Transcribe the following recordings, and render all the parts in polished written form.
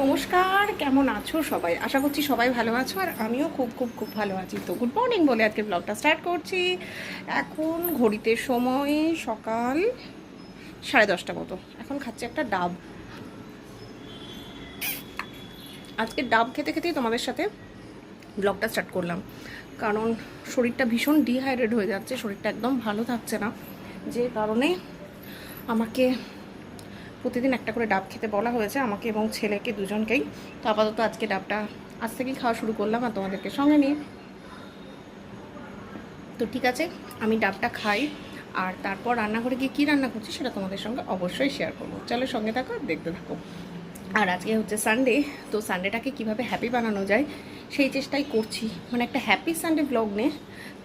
নমস্কার, কেমন আছো সবাই? আশা করছি সবাই ভালো আছো আর আমিও খুব খুব খুব ভালো আছি। তো গুড মর্নিং বলে আজকে ব্লগটা স্টার্ট করছি। এখন ঘড়িতে সময় সকাল 10:30 মতো। এখন খাচ্ছি একটা ডাব। আজকে ডাব খেতে খেতেই তোমাদের সাথে ব্লগটা স্টার্ট করলাম, কারণ শরীরটা ভীষণ ডিহাইড্রেট হয়ে যাচ্ছে, শরীরটা একদম ভালো থাকছে না, যে কারণে আমাকে প্রতিদিন একটা করে ডাব খেতে বলা হয়েছে আমাকে এবং ছেলেকে, দুজনকেই। তো আপাতত আজকে ডাবটা আজ থেকেই খাওয়া শুরু করলাম আর তোমাদেরকে সঙ্গে নিয়ে। তো ঠিক আছে, আমি ডাবটা খাই আর তারপর রান্নাঘরে গিয়ে কী রান্না করছি সেটা তোমাদের সঙ্গে অবশ্যই শেয়ার করবো। চলো সঙ্গে থাকো, দেখতে থাকো। আর আজকে হচ্ছে সানডে, তো সানডেটাকে কীভাবে হ্যাপি বানানো যায় সেই চেষ্টাই করছি, মানে একটা হ্যাপি সানডে ব্লগ নিয়ে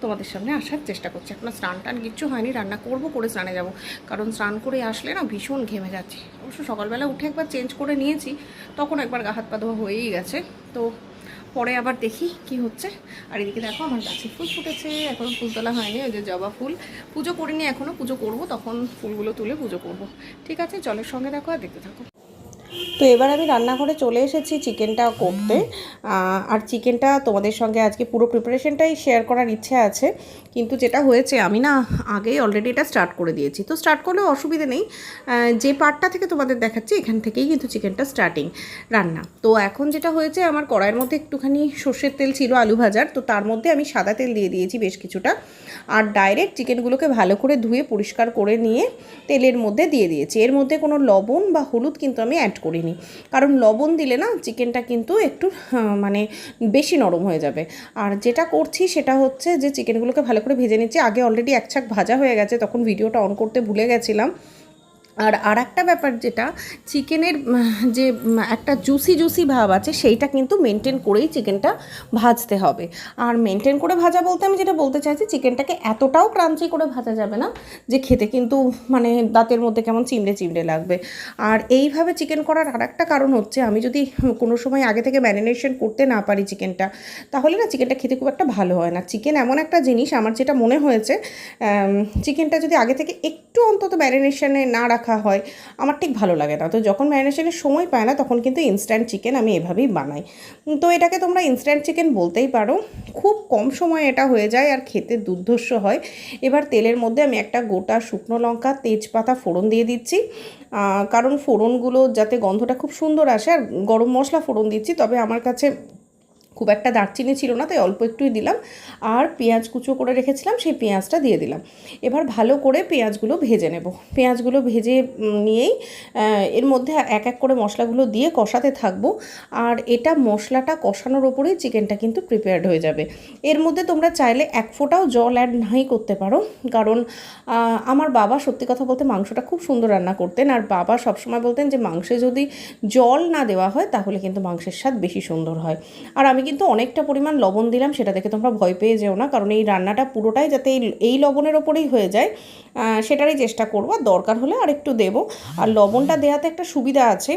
তোমাদের সামনে আসার চেষ্টা করছি। এখনও স্নান টান কিচ্ছু হয়নি, রান্না করবো, করে স্নানে যাব, কারণ স্নান করে আসলে না ভীষণ ঘেমে যাচ্ছি। অবশ্য সকালবেলা উঠে একবার চেঞ্জ করে নিয়েছি, তখন একবার গা হাত পা ধোয়া হয়েই গেছে। তো পরে আবার দেখি কি হচ্ছে। আর এদিকে দেখো আমার গাছে ফুল ফুটেছে, এখনও ফুল তোলা হয়নি, ওই যে জবা ফুল। পুজো করিনি এখনও, পুজো করব, তখন ফুলগুলো তুলে পুজো করব। ঠিক আছে, জলের সঙ্গে দেখো আর দেখতে থাকো। তো এবার আমি রান্নাঘরে চলে এসেছি চিকেনটা করতে। আর চিকেনটা তোমাদের সঙ্গে আজকে পুরো প্রিপারেশনটাই শেয়ার করার ইচ্ছে আছে, কিন্তু যেটা হয়েছে আমি না আগেই অলরেডি এটা স্টার্ট করে দিয়েছি। তো স্টার্ট করলেও অসুবিধে নেই, যে পার্টটা থেকে তোমাদের দেখাচ্ছি এখান থেকেই কিন্তু চিকেনটা স্টার্টিং রান্না। তো এখন যেটা হয়েছে, আমার কড়াইয়ের মধ্যে একটুখানি সর্ষের তেল ছিল আলু ভাজার, তো তার মধ্যে আমি সাদা তেল দিয়ে দিয়েছি বেশ কিছুটা, আর ডাইরেক্ট চিকেনগুলোকে ভালো করে ধুয়ে পরিষ্কার করে নিয়ে তেলের মধ্যে দিয়ে দিয়েছি। এর মধ্যে কোনো লবণ বা হলুদ কিন্তু আমি অ্যাড করিনি, কারণ লবণ দিলে না চিকেনটা কিন্তু একটু মানে বেশি নরম হয়ে যাবে। আর যেটা করছি সেটা হচ্ছে যে চিকেনগুলোকে ভালো করে ভেজে নিচ্ছি। আগে অলরেডি এক ছাক ভাজা হয়ে গেছে, তখন ভিডিওটা অন করতে ভুলে গেছিলাম। আর একটা ব্যাপার, যেটা চিকেনের যে একটা জুসি ভাব আছে, সেইটা কিন্তু মেনটেন করেই চিকেনটা ভাজতে হবে। আর মেনটেন করে ভাজা বলতে আমি যেটা বলতে চাইছি, চিকেনটাকে এতটাও ক্রাঞ্চি করে ভাজা যাবে না যে খেতে কিন্তু মানে দাঁতের মধ্যে কেমন চিমড়ে চিমড়ে লাগবে। আর এইভাবে চিকেন করার আর একটা কারণ হচ্ছে, আমি যদি কোনো সময় আগে থেকে ম্যারিনেশন করতে না পারি চিকেনটা, তাহলে না চিকেনটা খেতে খুব একটা ভালো হয় না। চিকেন এমন একটা জিনিস, আমার যেটা মনে হয়েছে, চিকেনটা যদি আগে থেকে একটু অন্তত ম্যারিনেশনে না রাখা হয় আমার ঠিক ভালো লাগে না। তো যখন ম্যারিনেশনের সময় পায় না, তখন কিন্তু ইনস্ট্যান্ট চিকেন আমি এভাবেই বানাই। তো এটাকে তোমরা ইনস্ট্যান্ট চিকেন বলতেই পারো। খুব কম সময়ে এটা হয়ে যায় আর খেতে দুর্ধর্ষ হয়। এবার তেলের মধ্যে আমি একটা গোটা শুকনো লঙ্কা, তেজপাতা ফোড়ন দিয়ে দিচ্ছি, কারণ ফোড়নগুলো যাতে গন্ধটা খুব সুন্দর আসে। আর গরম মশলা ফোড়ন দিচ্ছি, তবে আমার কাছে খুব একটা দারচিনি ছিল না, তাই অল্প একটুই দিলাম। আর পেঁয়াজ কুচো করে রেখেছিলাম, সেই পেঁয়াজটা দিয়ে দিলাম। এবার ভালো করে পেঁয়াজগুলো ভেজে নেব। পেঁয়াজগুলো ভেজে নিয়েই এর মধ্যে এক এক করে মশলাগুলো দিয়ে কষাতে থাকবো। আর এটা মশলাটা কষানোর ওপরেই চিকেনটা কিন্তু প্রিপেয়ার্ড হয়ে যাবে। এর মধ্যে তোমরা চাইলে এক ফোঁটাও জল অ্যাড নাই করতে পারো, কারণ আমার বাবা সত্যি কথা বলতে মাংসটা খুব সুন্দর রান্না করতেন। আর বাবা সবসময় বলতেন যে মাংসে যদি জল না দেওয়া হয় তাহলে কিন্তু মাংসের স্বাদ বেশি সুন্দর হয়। আর আমি কিন্তু অনেকটা পরিমাণ লবণ দিলাম, সেটা দেখে তোমরা ভয় পেয়ে যেও না, কারণ এই রান্নাটা পুরোটাই যাতে এই লবণের ওপরেই হয়ে যায় সেটারই চেষ্টা করবো। আর দরকার হলে আর একটু দেবো। আর লবণটা দেওয়াতে একটা সুবিধা আছে,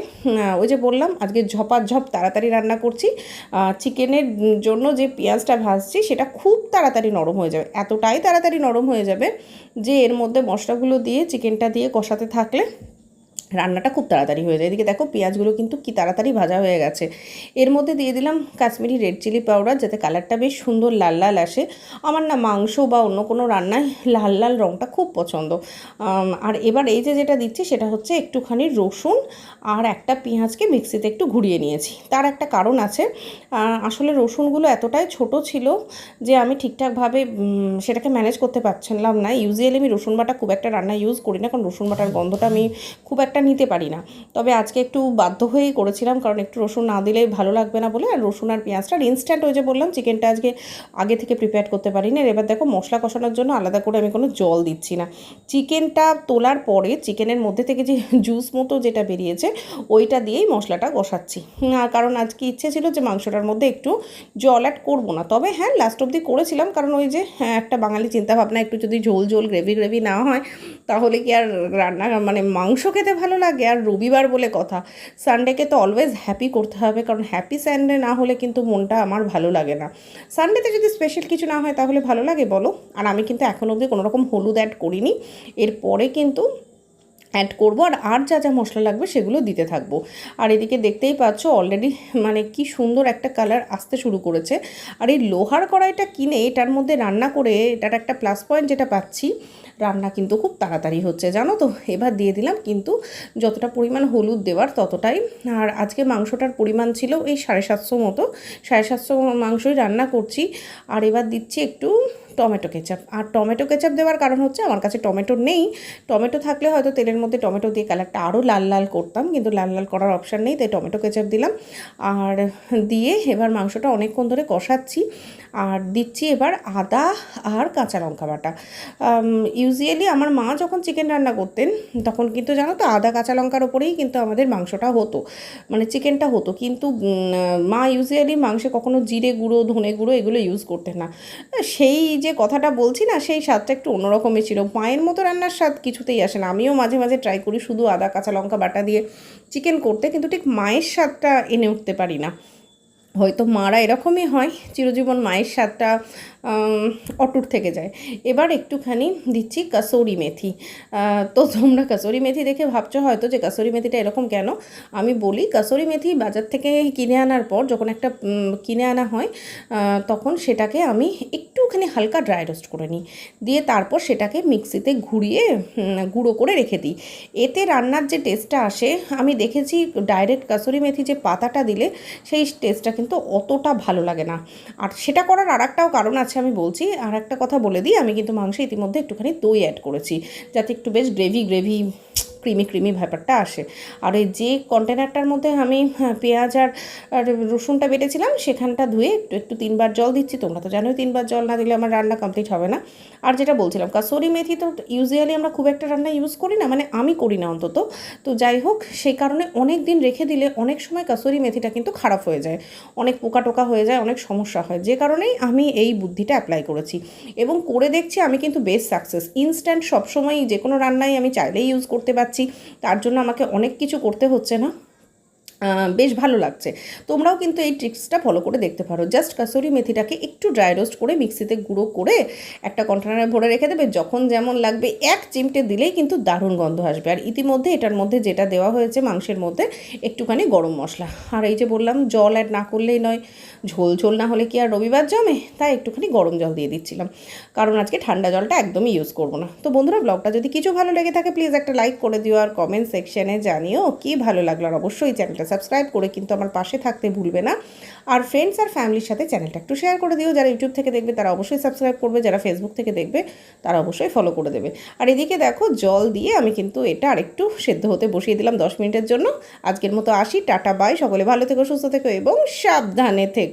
ওই যে বললাম আজকে ঝপাঝপ তাড়াতাড়ি রান্না করছি, চিকেনের জন্য যে পেঁয়াজটা ভাজছি সেটা খুব তাড়াতাড়ি নরম হয়ে যাবে, এতটাই তাড়াতাড়ি নরম হয়ে যাবে যে এর মধ্যে মশলাগুলো দিয়ে চিকেনটা দিয়ে কষাতে থাকলে রান্নাটা খুব তাড়াতাড়ি হয়ে যায়। এদিকে দেখো পেঁয়াজগুলো কিন্তু কি তাড়াতাড়ি ভাজা হয়ে গেছে। এর মধ্যে দিয়ে দিলাম কাশ্মীরি রেড চিলি পাউডার, যাতে কালারটা বেশ সুন্দর লাল লাল আসে। আমার না মাংস বা অন্য কোনো রান্নায় লাল লাল রঙটা খুব পছন্দ। আর এবার এই যেটা দিচ্ছি সেটা হচ্ছে একটুখানি রসুন আর একটা পেঁয়াজকে মিক্সিতে একটু ঘুরিয়ে নিয়েছি। তার একটা কারণ আছে, আসলে রসুনগুলো এতটাই ছোট ছিল যে আমি ঠিকঠাকভাবে সেটাকে ম্যানেজ করতে পারছিলাম না। ইউজুয়ালি আমি রসুন বাটা খুব একটা রান্না ইউজ করি না, কারণ রসুন বাটার গন্ধটা আমি খুব একটা নিতে পারি না। তবে আজকে একটু বাধ্য হয়েই করেছিলাম, কারণ একটু রসুন না দিলে ভালো লাগবে না বলে। আর রসুন আর পেঁয়াজটা ইনস্ট্যান্ট, ওই যে বললাম চিকেনটা আজকে আগে থেকে প্রিপেয়ার করতে পারিনি। আর এবার দেখো মশলা কষানোর জন্য আলাদা করে আমি কোনো জল দিচ্ছি না। চিকেনটা তোলার পরে চিকেনের মধ্যে থেকে যে জুস মতো যেটা বেরিয়েছে ওইটা দিয়েই মশলাটা কষাচ্ছি। কারণ আজকে ইচ্ছে ছিল যে মাংসটার মধ্যে একটু জল অ্যাড করবো না, তবে হ্যাঁ লাস্ট অবধি করেছিলাম, কারণ ওই যে একটা বাঙালি চিন্তাভাবনা, একটু যদি ঝোল ঝোল গ্রেভি না হয় তাহলে কি আর রান্না মানে মাংস খেতে ভালো লাগে। আর রবিবার বলে কথা, সানডেকে তো অলওয়েজ হ্যাপি করতে হবে, কারণ হ্যাপি সানডে না হলে কিন্তু মনটা আমার ভালো লাগে না। সানডেতে যদি স্পেশাল কিছু না হয় তাহলে ভালো লাগে বলো? আর আমি কিন্তু এখন অবধি কোনোরকম হলুদ অ্যাড করিনি। এরপরে কিন্তু অ্যাড করবো, আর যা যা মশলা লাগবে সেগুলো দিতে থাকবো। আর এদিকে দেখতেই পাচ্ছ অলরেডি মানে কি সুন্দর একটা কালার আসতে শুরু করেছে। আর এই লোহার কড়াইটা কিনে এটার মধ্যে রান্না করে এটার একটা প্লাস পয়েন্ট যেটা পাচ্ছি, রান্না কিন্তু খুব তাড়াতাড়ি হচ্ছে জানো তো। এবার দিয়ে দিলাম কিন্তু যতটা পরিমাণ হলুদ দেওয়ার ততটাই। আর আজকে মাংসটার পরিমাণ ছিল এই 750 মতো, 750 মাংসই রান্না করছি। আর এবার দিচ্ছি একটু টমেটো কেচাপ। আর টমেটো কেচাপ দেওয়ার কারণ হচ্ছে আমার কাছে টমেটো নেই, টমেটো থাকলে হয়তো তেলের মধ্যে টমেটো দিয়ে কালারটা আরও লাল লাল করতাম, কিন্তু লাল লাল করার অপশান নেই, তাই টমেটো কেচাপ দিলাম। আর দিয়ে এবার মাংসটা অনেকক্ষণ ধরে কষাচ্ছি। আর দিচ্ছি এবার আদা আর কাঁচা লঙ্কা বাটা। ইউজুয়ালি আমার মা যখন চিকেন রান্না করতেন তখন কিন্তু জানো তো আদা কাঁচা লঙ্কার ওপরেই কিন্তু আমাদের মাংসটা হতো, মানে চিকেনটা হতো। কিন্তু মা ইউজুয়ালি মাংসে কখনো জিরে গুঁড়ো ধনে গুঁড়ো এগুলো ইউজ করতেন না। সেই যে কথাটা বলছি না, সেই স্বাদটা একটু অন্যরকমই ছিল। মায়ের মতো রান্নার স্বাদ কিছুতেই আসে না। আমিও মাঝে মাঝে ট্রাই করি শুধু আদা কাঁচা লঙ্কা বাটা দিয়ে চিকেন করতে, কিন্তু ঠিক মায়ের স্বাদটা এনে উঠতে পারি না। হয়তো মারা এরকমই হয়, চিরজীবন মায়ের স্বাদটা অটুট থেকে যায়। এবার একটুখানি দিচ্ছি কাসুরি মেথি। তো তোমরা কাসুরি মেথি দেখে ভাবছো হয়তো যে কাসুরি মেথিটা এরকম কেন। আমি বলি, কাসুরি মেথি বাজার থেকে কিনে আনার পর যখন একটা কিনে আনা হয় তখন সেটাকে আমি একটুখানি হালকা ড্রাই রোস্ট করে নিই, দিয়ে তারপর সেটাকে মিক্সিতে ঘুরিয়ে গুঁড়ো করে রেখে দিই। এতে রান্নার যে টেস্টটা আসে আমি দেখেছি ডাইরেক্ট কাসুরি মেথি যে পাতাটা দিলে সেই টেস্টটা কিন্তু অতটা ভালো লাগে না। আর সেটা করার আর একটাও কারণ আছে, আমি বলছি। আর একটা কথা বলে দিই, আমি কিন্তু মাংসে ইতিমধ্যে একটুখানি দই অ্যাড করেছি যাতে একটু বেশ গ্রেভি গ্রেভি ক্রিমি ক্রিমি ব্যাপারটা আসে। আর এই যে কন্টেনারটার মধ্যে আমি পেঁয়াজ আর রসুনটা বেটেছিলাম সেখানটা ধুয়ে একটু একটু 3বার জল দিচ্ছি। তোমরা তো জানোই 3বার জল না দিলে আমার রান্না কমপ্লিট হবে না। আর যেটা বলছিলাম, কাসুরি মেথি তো ইউজুয়ালি আমরা খুব একটা রান্না ইউজ করি না, মানে আমি করি না অন্তত। তো যাই হোক, সেই কারণে অনেক দিন রেখে দিলে অনেক সময় কাসুরি মেথিটা কিন্তু খারাপ হয়ে যায়, অনেক পোকা টোকা হয়ে যায়, অনেক সমস্যা হয়। যে কারণেই আমি এই বুদ্ধিটা অ্যাপ্লাই করেছি এবং করে দেখছি আমি কিন্তু বেস্ট সাকসেস। ইনস্ট্যান্ট সবসময়ই যে কোনো রান্নাই আমি চাইলেই ইউজ করতে পারছি, তার জন্য আমাকে অনেক কিছু করতে হচ্ছে না। বেশ ভালো লাগছে। তোমরাও কিন্তু এই ট্রিক্সটা ফলো করে দেখতে পারো। জাস্ট কাসুরি মেথিটাকে একটু ড্রাই রোস্ট করে মিক্সিতে গুঁড়ো করে একটা কন্টেনারে ভরে রেখে দেবে, যখন যেমন লাগবে এক চিমটে দিলেই কিন্তু দারুণ গন্ধ আসবে। আর ইতিমধ্যে এটার মধ্যে যেটা দেওয়া হয়েছে মাংসের মধ্যে একটুখানি গরম মশলা। আর এই যে বললাম জল অ্যাড না করলেই নয়, ঝোল ঝোল না হলে কি আর রবিবার জমে, তাই একটুখানি গরম জল দিয়ে দিচ্ছিলাম, কারণ আজকে ঠান্ডা জলটা একদমই ইউজ করবো না। তো বন্ধুরা, ব্লগটা যদি কিছু ভালো লেগে থাকে প্লিজ একটা লাইক করে দিও, আর কমেন্ট সেকশনে জানিও কি ভালো লাগলো। আর অবশ্যই চ্যানেলটা সাবস্ক্রাইব করে কিন্তু আমার পাশে থাকতে ভুলবে না। আর ফ্রেন্ডস আর ফ্যামিলির সাথে চ্যানেলটা একটু শেয়ার করে দিও। যারা ইউটিউব থেকে দেখবে তারা অবশ্যই সাবস্ক্রাইব করবে, যারা ফেসবুক থেকে দেখবে তারা অবশ্যই ফলো করে দেবে। আর এদিকে দেখো জল দিয়ে আমি কিন্তু এটা আরেকটু সেদ্ধ হতে বসিয়ে দিলাম 10 মিনিটের জন্য। আজকের মতো আসি, টাটা বাই, সকলে ভালো থেকো, সুস্থ থেকো এবং সাবধানে থেকো।